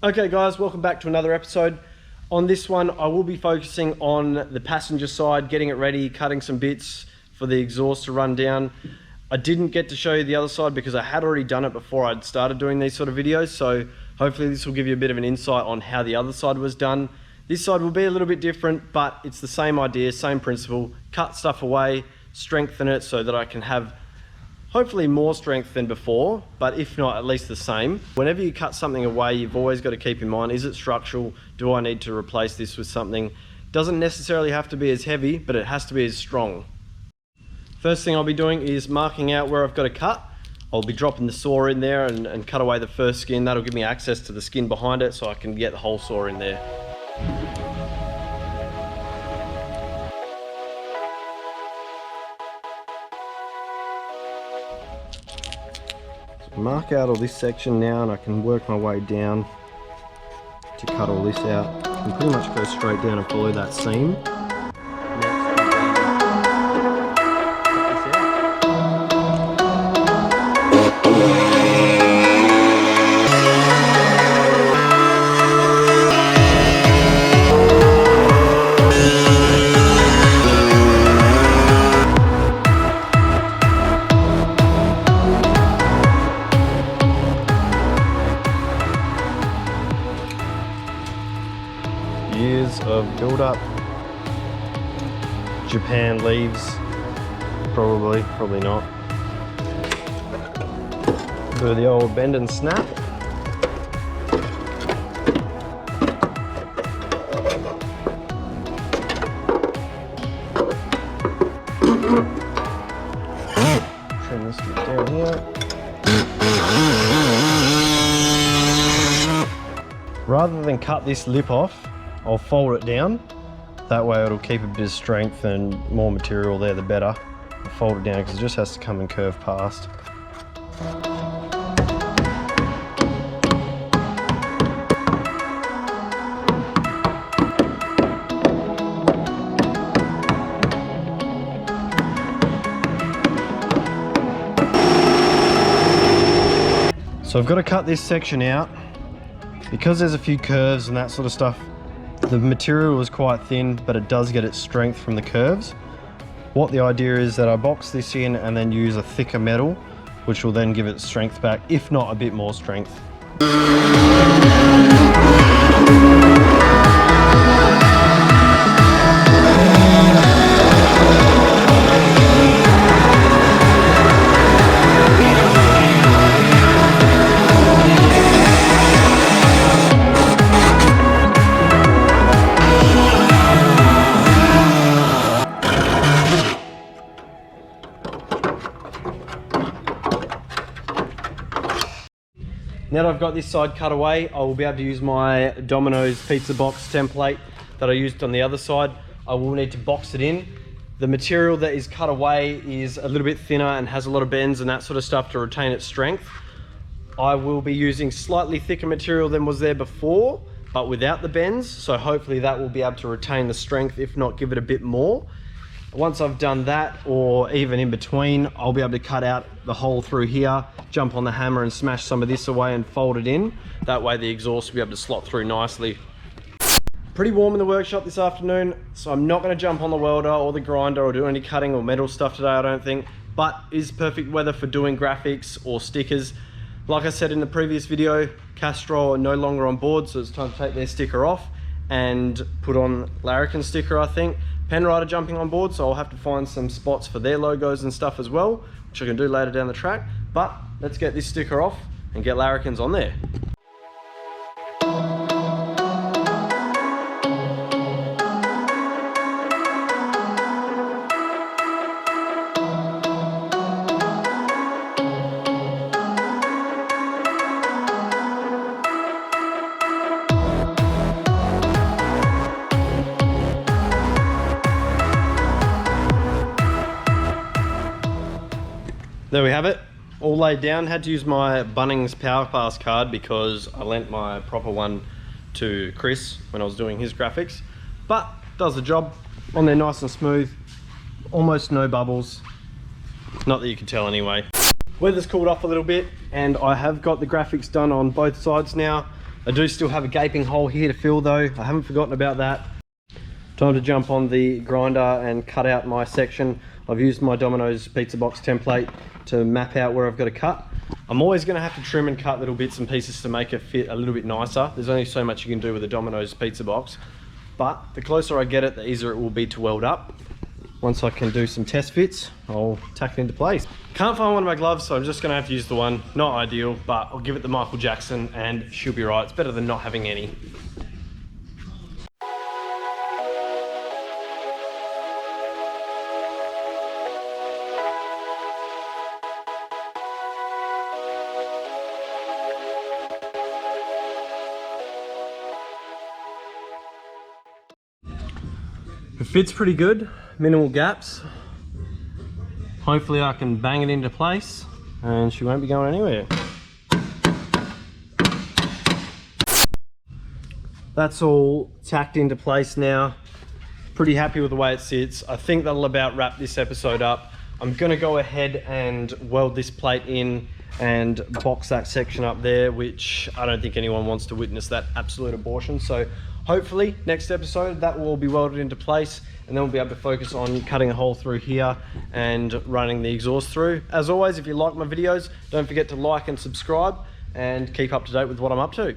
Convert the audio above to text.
Okay guys, welcome back to another episode. On this one, I will be focusing on the passenger side, getting it ready, cutting some bits for the exhaust to run down. I didn't get to show you the other side because I had already done it before I'd started doing these sort of videos, so hopefully this will give you a bit of an insight on how the other side was done. This side will be a little bit different, but it's the same idea, same principle. Cut stuff away, strengthen it so that I can have hopefully more strength than before, but if not, at least the same. Whenever you cut something away, you've always got to keep in mind, is it structural? Do I need to replace this with something? Doesn't necessarily have to be as heavy, but it has to be as strong. First thing I'll be doing is marking out where I've got to cut. I'll be dropping the saw in there and cut away the first skin. That'll give me access to the skin behind it so I can get the whole saw in there. Mark out all this section now and I can work my way down to cut all this out and pretty much go straight down and follow that seam. Years of build-up. Japan leaves. Probably not. Do the old bend and snap. Trim this bit down here. Rather than cut this lip off, I'll fold it down. That way it'll keep a bit of strength and more material there, the better. I'll fold it down because it just has to come and curve past. So I've got to cut this section out. Because there's a few curves and that sort of stuff, the material is quite thin, but it does get its strength from the curves. What the idea is that I box this in and then use a thicker metal, which will then give it strength back, if not a bit more strength. Now that I've got this side cut away, I will be able to use my Domino's pizza box template that I used on the other side. I will need to box it in. The material that is cut away is a little bit thinner and has a lot of bends and that sort of stuff to retain its strength. I will be using slightly thicker material than was there before, but without the bends, so hopefully that will be able to retain the strength, if not give it a bit more. Once I've done that, or even in between, I'll be able to cut out the hole through here, jump on the hammer and smash some of this away and fold it in. That way the exhaust will be able to slot through nicely. Pretty warm in the workshop this afternoon, so I'm not going to jump on the welder or the grinder or do any cutting or metal stuff today, I don't think, but is perfect weather for doing graphics or stickers. Like I said in the previous video, Castrol are no longer on board, so it's time to take their sticker off and put on Larrikins sticker, I think. Penrider jumping on board, so I'll have to find some spots for their logos and stuff as well, which I can do later down the track. But let's get this sticker off and get Larrikins on there. There we have it, all laid down. Had to use my Bunnings Power Pass card because I lent my proper one to Chris when I was doing his graphics, but does the job. On there nice and smooth, almost no bubbles, not that you can tell anyway. Weather's cooled off a little bit and I have got the graphics done on both sides now. I do still have a gaping hole here to fill though. I haven't forgotten about that. Time to jump on the grinder and cut out my section. I've used my Domino's pizza box template to map out where I've got to cut. I'm always going to have to trim and cut little bits and pieces to make it fit a little bit nicer. There's only so much you can do with a Domino's pizza box, but the closer I get it, the easier it will be to weld up. Once I can do some test fits, I'll tack it into place. Can't find one of my gloves, so I'm just going to have to use the one. Not ideal, but I'll give it the Michael Jackson and she'll be right. It's better than not having any. It fits pretty good, minimal gaps. Hopefully I can bang it into place and she won't be going anywhere. That's all tacked into place now. Pretty happy with the way it sits. I think that'll about wrap this episode up. I'm gonna go ahead and weld this plate in and box that section up there, which I don't think anyone wants to witness that absolute abortion. So hopefully next episode that will all be welded into place, and then we'll be able to focus on cutting a hole through here and running the exhaust through. As always, if you like my videos, don't forget to like and subscribe and keep up to date with what I'm up to.